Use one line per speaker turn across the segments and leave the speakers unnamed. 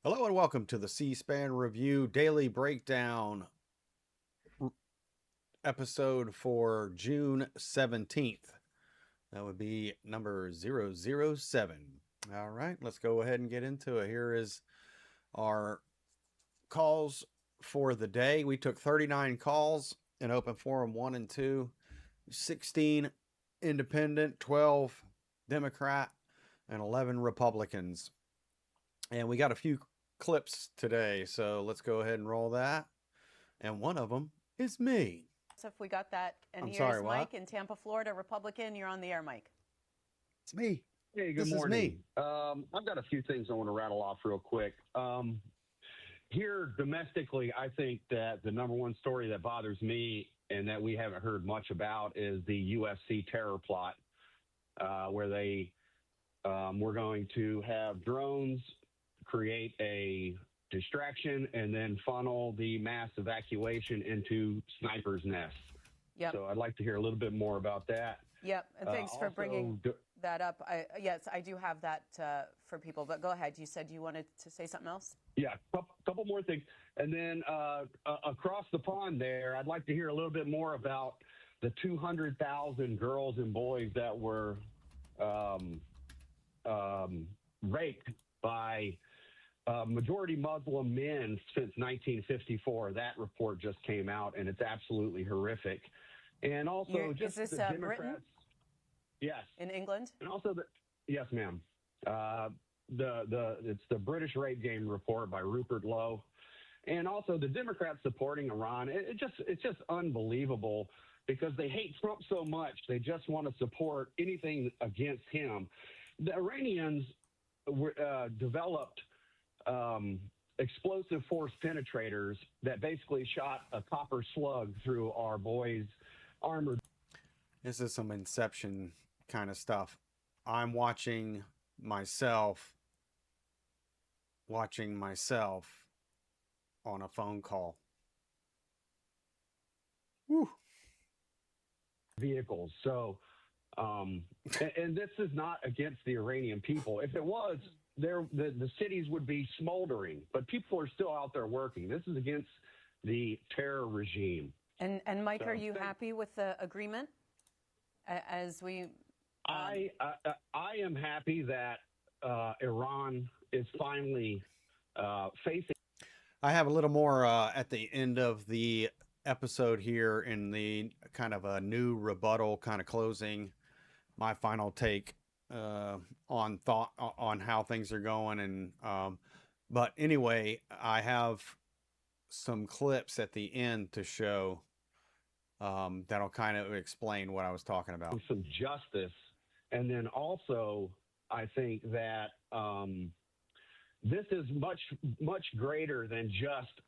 Hello and welcome to the C-SPAN Review Daily Breakdown episode for June 17th. That would be number 007. All right, let's go ahead and get into it. Here is our calls for the day. We took 39 calls in open forum 1 and 2, 16 independent, 12 Democrat, and 11 Republicans. And we got a few clips today, so let's go ahead and roll that. And one of them is me.
So if we got that, and
I'm
here's
sorry,
Mike
what?
in Tampa, Florida, Republican. You're on the air, Mike.
It's me.
Hey, good
This
morning.
is me.
I've got a few things I want to rattle off real quick. Here domestically, I think that the number one story that bothers me and that we haven't heard much about is the UFC terror plot, where they were going to have drones create a distraction and then funnel the mass evacuation into snipers' nests.
Yep.
So I'd like to hear a little bit more about that.
Yep. And thanks for bringing that up. Yes, I do have that for people, but go ahead. You said you wanted to say something else?
Yeah, couple more things. And then across the pond there, I'd like to hear a little bit more about the 200,000 girls and boys that were raped by majority Muslim men since 1954. That report just came out, and it's absolutely horrific. And also,
is this
the Democrats.
Britain?
Yes.
In England?
And also, yes, ma'am. It's the British rape game report by Rupert Lowe, and also the Democrats supporting Iran. It's just unbelievable because they hate Trump so much. They just want to support anything against him. The Iranians developed explosive force penetrators that basically shot a copper slug through our boys' armored.
This is some Inception kind of stuff. I'm watching myself on a phone call. Whew.
Vehicles. So, and this is not against the Iranian people. If it was, the cities would be smoldering, but people are still out there working. This is against the terror regime.
And Mike, are you happy with the agreement as we?
I am happy that Iran is finally facing.
I have a little more at the end of the episode here in the kind of a new rebuttal kind of closing, my final take on how things are going. And but anyway, I have some clips at the end to show that'll kind of explain what I was talking about.
Some justice. And then also, I think that this is much, much greater than just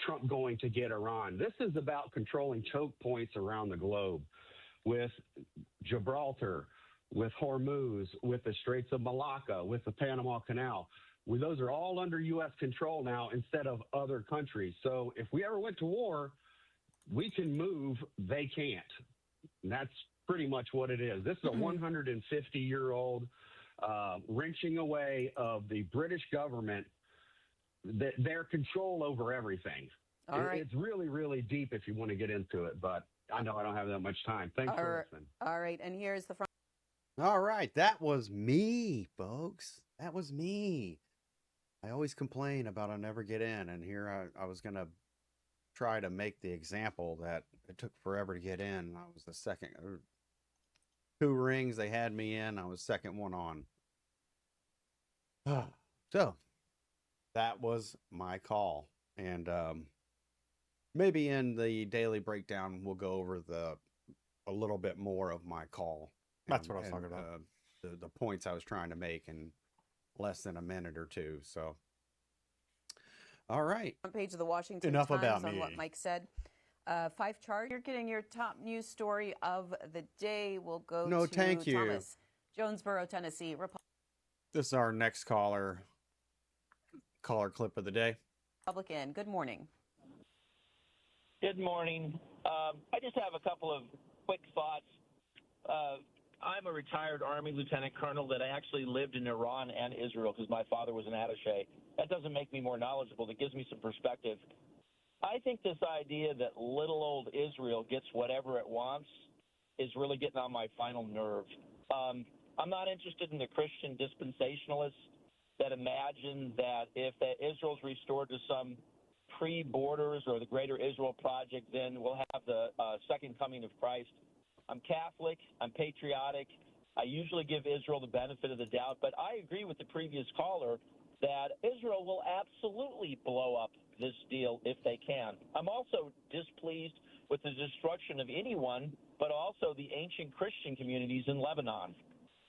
Trump going to get Iran. This is about controlling choke points around the globe with Gibraltar, with Hormuz, with the Straits of Malacca, with the Panama Canal. Those are all under U.S. control now instead of other countries. So if we ever went to war, we can move, they can't. And that's pretty much what it is. This is a 150-year-old wrenching away of the British government, their control over everything.
All right.
It's really, really deep if you want to get into it, but I know I don't have that much time. Thanks for listening.
All right, and here's the front.
All right, that was me, folks. That was me. I always complain about I never get in, and here I was going to try to make the example that it took forever to get in. I was the second. 2 rings, they had me in. I was second one on. So that was my call. And maybe in the daily breakdown, we'll go over a little bit more of my call.
That's what I was talking about.
The points I was trying to make in less than a minute or two. So, all right.
Front page of the Washington
Enough
Times
about
on
me.
what Mike said. 5 charge. You're getting your top news story of the day. We'll go to
thank you.
Thomas, Jonesboro, Tennessee.
This is our next caller clip of the day.
Republican. Good morning.
Good morning. I just have a couple of quick thoughts.
I'm a retired Army lieutenant colonel that actually lived in Iran and Israel because my father was an attaché. That doesn't make me more knowledgeable. That gives me some perspective. I think this idea that little old Israel gets whatever it wants is really getting on my final nerve. I'm not interested in the Christian dispensationalists that imagine that if Israel's restored to some pre-borders or the Greater Israel Project, then we'll have the second coming of Christ. I'm Catholic. I'm patriotic. I usually give Israel the benefit of the doubt, but I agree with the previous caller that Israel will absolutely blow up this deal if they can. I'm also displeased with the destruction of anyone, but also the ancient Christian communities in Lebanon.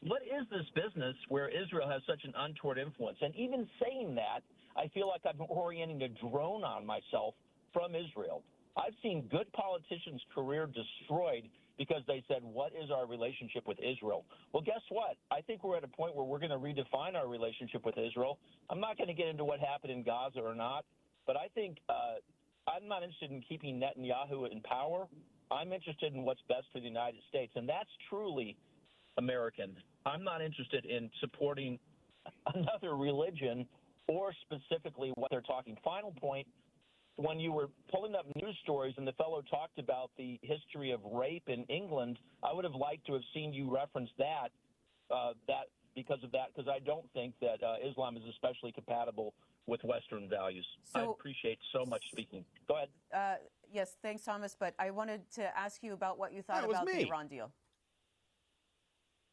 What is this business where Israel has such an untoward influence? And even saying that, I feel like I'm orienting a drone on myself from Israel. I've seen good politicians' career destroyed because they said, what is our relationship with Israel? Well, guess what? I think we're at a point where we're going to redefine our relationship with Israel. I'm not going to get into what happened in Gaza or not, but I think I'm not interested in keeping Netanyahu in power. I'm interested in what's best for the United States, and that's truly American. I'm not interested in supporting another religion or specifically what they're talking. Final point, when you were pulling up news stories and the fellow talked about the history of rape in England, I would have liked to have seen you reference that because I don't think that Islam is especially compatible with Western values. I appreciate so much speaking. Go ahead.
Yes, thanks, Thomas, but I wanted to ask you about what you thought about the Iran deal.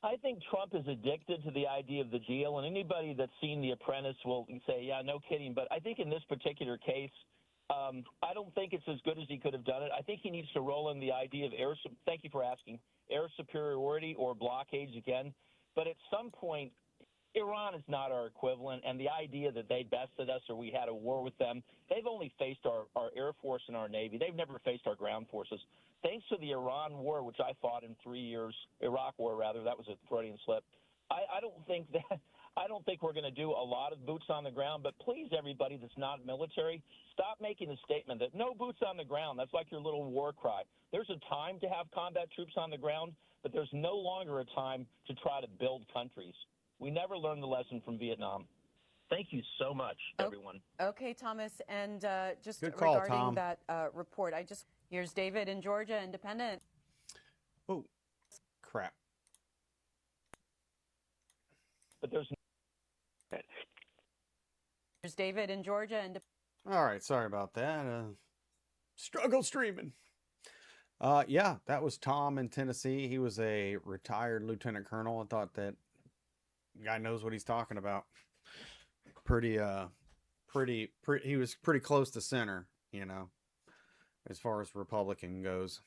I think Trump is addicted to the idea of the deal, and anybody that's seen The Apprentice will say, yeah, no kidding. But I think in this particular case, I don't think it's as good as he could have done it. I think he needs to roll in the idea of thank you for asking, air superiority or blockades again. But at some point, Iran is not our equivalent, and the idea that they bested us or we had a war with them, they've only faced our Air Force and our Navy. They've never faced our ground forces. Thanks to the Iran war, which I fought in 3 years, Iraq war rather, that was a Freudian slip. I don't think we're going to do a lot of boots on the ground, but please, everybody that's not military, stop making the statement that no boots on the ground. That's like your little war cry. There's a time to have combat troops on the ground, but there's no longer a time to try to build countries. We never learned the lesson from Vietnam. Thank you so much, everyone.
Okay, Thomas, and just
Good call,
regarding
Tom.
that report, here's David in Georgia, independent.
Oh, crap.
But there's
David in Georgia, and
all right, sorry about that. Struggle streaming. Yeah, that was Tom in Tennessee. He was a retired lieutenant colonel. I thought that guy knows what he's talking about. He was pretty close to center, as far as Republican goes.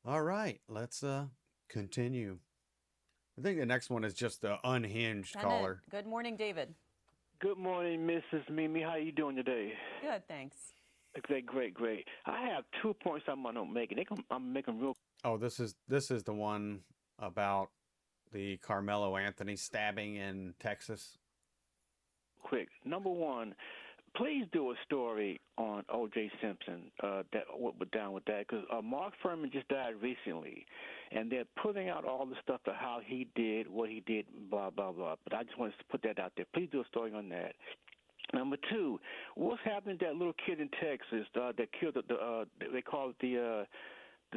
All right, let's continue. I think the next one is just the unhinged caller.
Good morning, David.
Good morning, Mrs. Mimi. How are you doing today?
Good, thanks.
Great. I have 2 points I'm gonna make, and I'm making real.
Oh, this is the one about the Carmelo Anthony stabbing in Texas.
Quick. Number one, please do a story on O.J. Simpson. What went down with that? Because Mark Furman just died recently, and they're putting out all the stuff to how he did what he did, blah blah blah. But I just wanted to put that out there. Please do a story on that. Number two, what's happened to that little kid in Texas that killed they call it the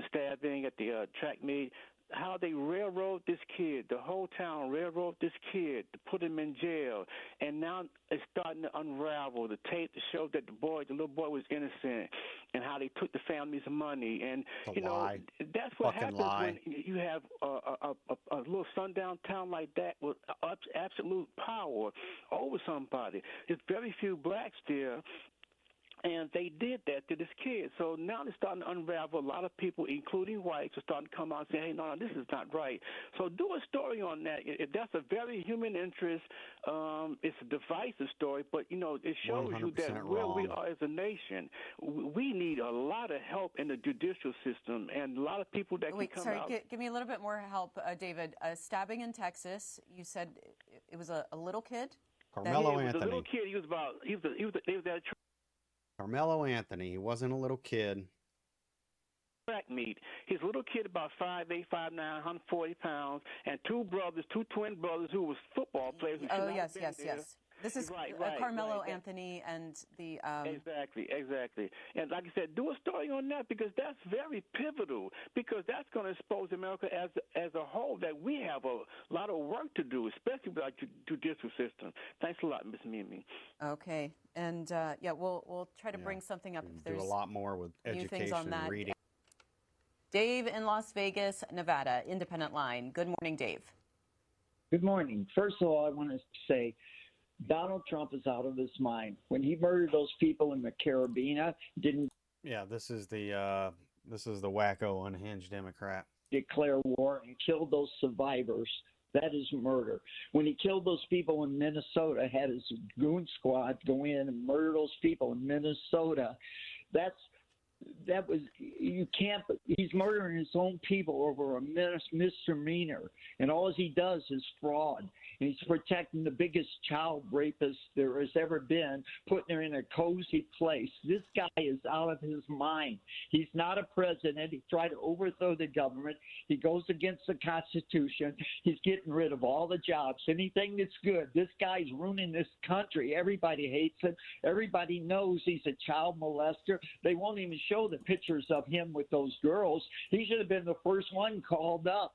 stabbing at the track meet? How they railroad this kid, the whole town railroad this kid to put him in jail, and now it's starting to unravel. The tape to show that the little boy was innocent, and how they took the family's money, and
lie.
That's what
Fucking
happens
lie.
when you have a little sundown town like that with absolute power over somebody. There's very few blacks there. And they did that to this kid. So now they're starting to unravel. A lot of people, including whites, are starting to come out and say, hey, no, this is not right. So do a story on that. That's a very human interest. It's a divisive story, but, it shows you that where we are as a nation, we need a lot of help in the judicial system and a lot of people that can come out.
Give me a little bit more help, David. Stabbing in Texas, you said it was a little kid?
Carmelo
Anthony.
Anthony.
A little kid. He was at
Carmelo Anthony. He wasn't a little kid.
track meet. His little kid, about 5'8", 5'9", 140 pounds, and two twin brothers who was football players. Who should
Oh,
not
yes,
have been
yes,
there.
yes. This is
Right,
Carmelo
right.
Anthony and the.
Exactly. And like I said, do a story on that because that's very pivotal because that's going to expose America as a whole that we have a lot of work to do, especially with our judicial system. Thanks a lot, Ms. Mimi.
Okay, and we'll try to bring something up if
Do
there's
a lot more with
new things on
education,
that.
reading.
Dave in Las Vegas, Nevada, Independent Line. Good morning, Dave.
Good morning. First of all, I want to say Donald Trump is out of his mind. When he murdered those people in the Caribbean, didn't
This is the wacko unhinged Democrat.
declare war and killed those survivors. That is murder. When he killed those people in Minnesota, had his goon squad go in and murder those people in Minnesota, he's murdering his own people over a misdemeanor, and all he does is fraud. And he's protecting the biggest child rapist there has ever been, putting her in a cozy place. This guy is out of his mind. He's not a president. He tried to overthrow the government. He goes against the Constitution. He's getting rid of all the jobs, anything that's good. This guy's ruining this country. Everybody hates him. Everybody knows he's a child molester. They won't even show the pictures of him with those girls. He should have been the first one called up.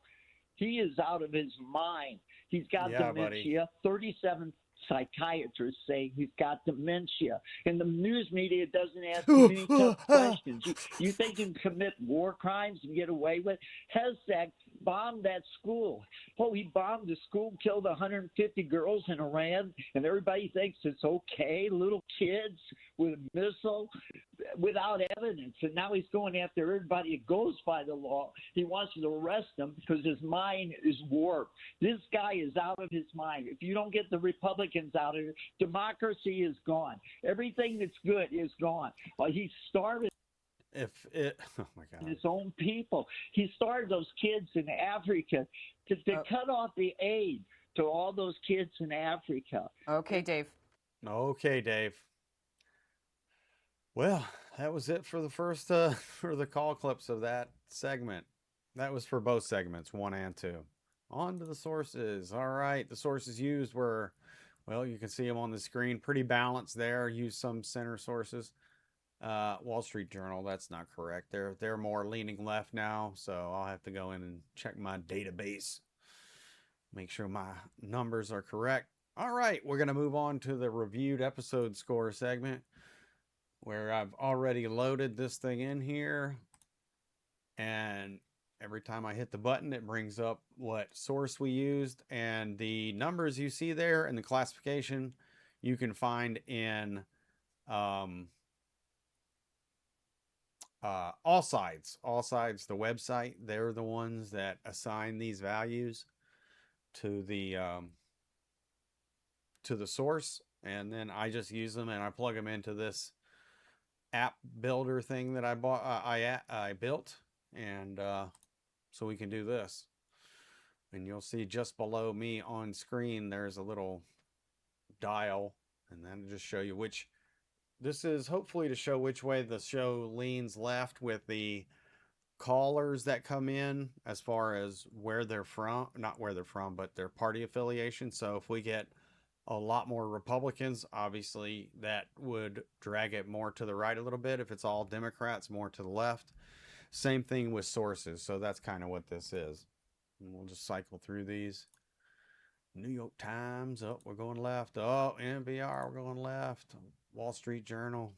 He is out of his mind. He's got dementia. Buddy. 37 psychiatrists say he's got dementia. And the news media doesn't ask many tough questions. You think you can commit war crimes and get away with it? Hezek bombed that school. Oh, he bombed the school, killed 150 girls in Iran, and everybody thinks it's okay. Little kids with a missile without evidence. And now he's going after everybody that goes by the law. He wants to arrest them because his mind is warped. This guy is out of his mind. If you don't get the Republicans out of here, democracy is gone. Everything that's good is gone. He starved
Oh my God.
his own people. He started those kids in Africa to cut off the aid to all those kids in Africa.
Okay, Dave.
Okay, Dave. Well, that was it for the first for the call clips of that segment. That was for both segments, 1 and 2. On to the sources. All right, the sources used were, well, you can see them on the screen. Pretty balanced there. Use some center sources. Wall Street Journal, that's not correct. They're more leaning left now, so I'll have to go in and check my database. Make sure my numbers are correct. All right, we're going to move on to the reviewed episode score segment, where I've already loaded this thing in here, and every time I hit the button, it brings up what source we used, and the numbers you see there and the classification you can find in All Sides, the website. They're the ones that assign these values to the source, and then I just use them and I plug them into this app builder thing that I bought. I built, and so we can do this. And you'll see just below me on screen there's a little dial, and that'll just show you which. This is hopefully to show which way the show leans left with the callers that come in as far as where they're from, not where they're from, but their party affiliation. So if we get a lot more Republicans, obviously that would drag it more to the right a little bit. If it's all Democrats, more to the left. Same thing with sources. So that's kind of what this is. And we'll just cycle through these. New York Times, oh, we're going left. Oh, NPR, we're going left. Wall Street Journal.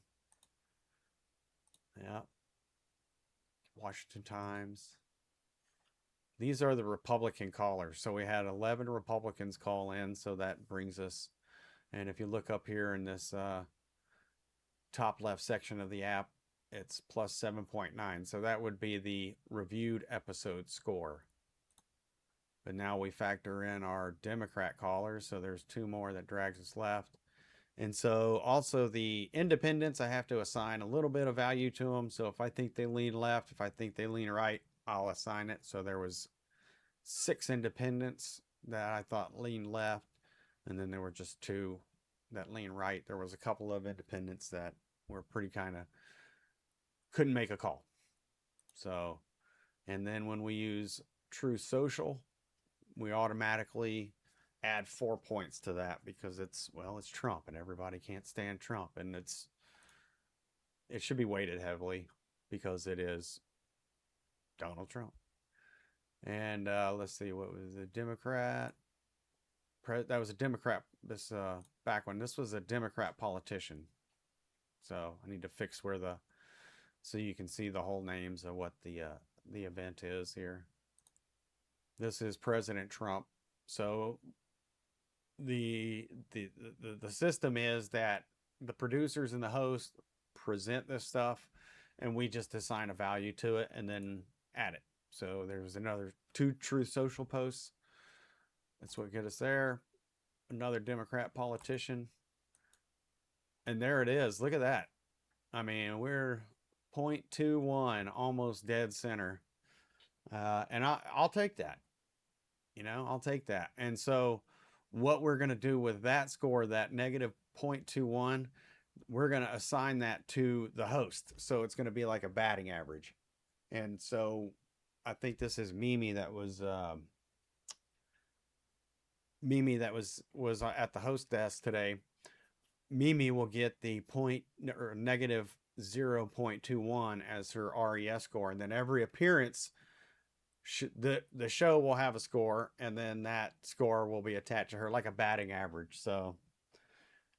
Yeah. Washington Times. These are the Republican callers. So we had 11 Republicans call in. So that brings us, and if you look up here in this top left section of the app, it's plus 7.9. So that would be the reviewed episode score. But now we factor in our Democrat callers. So there's 2 more that drags us left. And so also the independents, I have to assign a little bit of value to them. So if I think they lean left, if I think they lean right, I'll assign it. So there was 6 independents that I thought leaned left. And then there were just 2 that lean right. There was a couple of independents that were pretty kind of couldn't make a call. So, and then when we use True Social, we automatically add 4 points to that because it's Trump and everybody can't stand Trump, and it should be weighted heavily because it is Donald Trump. And let's see, what was a Democrat? That was a Democrat. This back when this was a Democrat politician. So I need to fix so you can see the whole names of what the event is here. This is President Trump. So the system is that the producers and the host present this stuff, and we just assign a value to it and then add it. So there's another 2 Truth Social posts. That's what get us there. Another Democrat politician. And there it is. Look at that. I mean, we're 0.21, almost dead center. And I'll take that. I'll take that. And so what we're going to do with that score, that negative 0.21, we're going to assign that to the host. So it's going to be like a batting average. And so I think this is Mimi that was at the host desk today. Mimi will get the negative 0.21 as her RES score, and then every appearance the show will have a score, and then that score will be attached to her like a batting average. So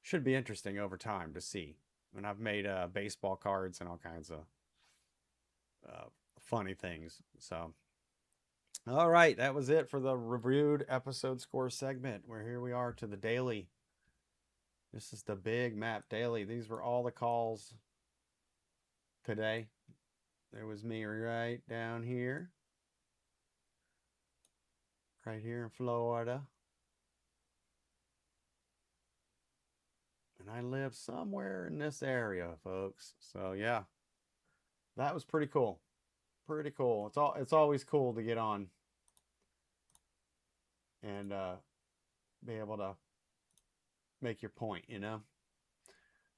should be interesting over time to see. And I've made baseball cards and all kinds of funny things. So all right, that was it for the reviewed episode score segment. Here we are to the daily. This is the Big Map Daily. These were all the calls today. There was me right down here. Right here in Florida. And I live somewhere in this area, folks. So yeah, that was pretty cool. Pretty cool. It's always cool to get on and be able to make your point,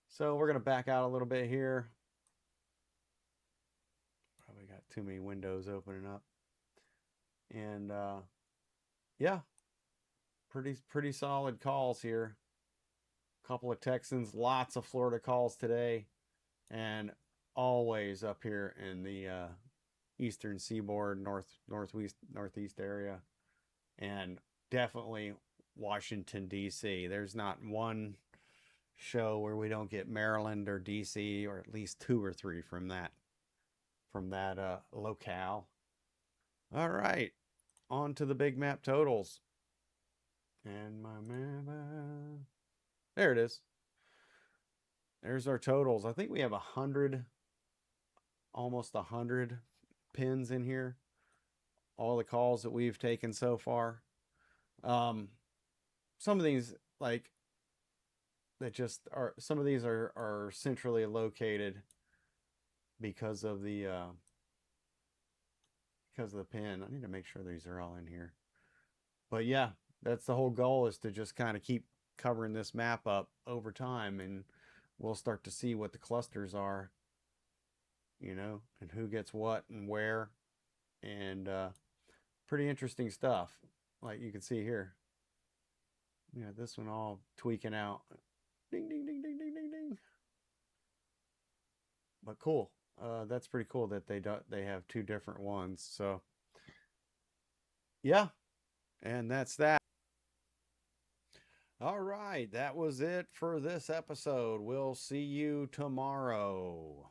So we're going to back out a little bit here. Probably got too many windows opening up. And yeah, pretty solid calls here. A couple of Texans, lots of Florida calls today, and always up here in the eastern seaboard, northeast area, and definitely Washington, D.C. There's not one show where we don't get Maryland or D.C., or at least 2 or 3 from that locale. All right, on to the Big Map totals. And my map, there it is. There's our totals. I think we have almost 100 pins in here. All the calls that we've taken so far. Some of these some of these are centrally located because of the pin. I need to make sure these are all in here. But yeah, that's the whole goal, is to just kind of keep covering this map up over time, and we'll start to see what the clusters are, and who gets what and where, and pretty interesting stuff. Like you can see here. Yeah, this one all tweaking out. Ding, ding, ding, ding, ding, ding, ding. But cool. That's pretty cool that they have 2 different ones. So yeah, and that's that. All right, that was it for this episode. We'll see you tomorrow.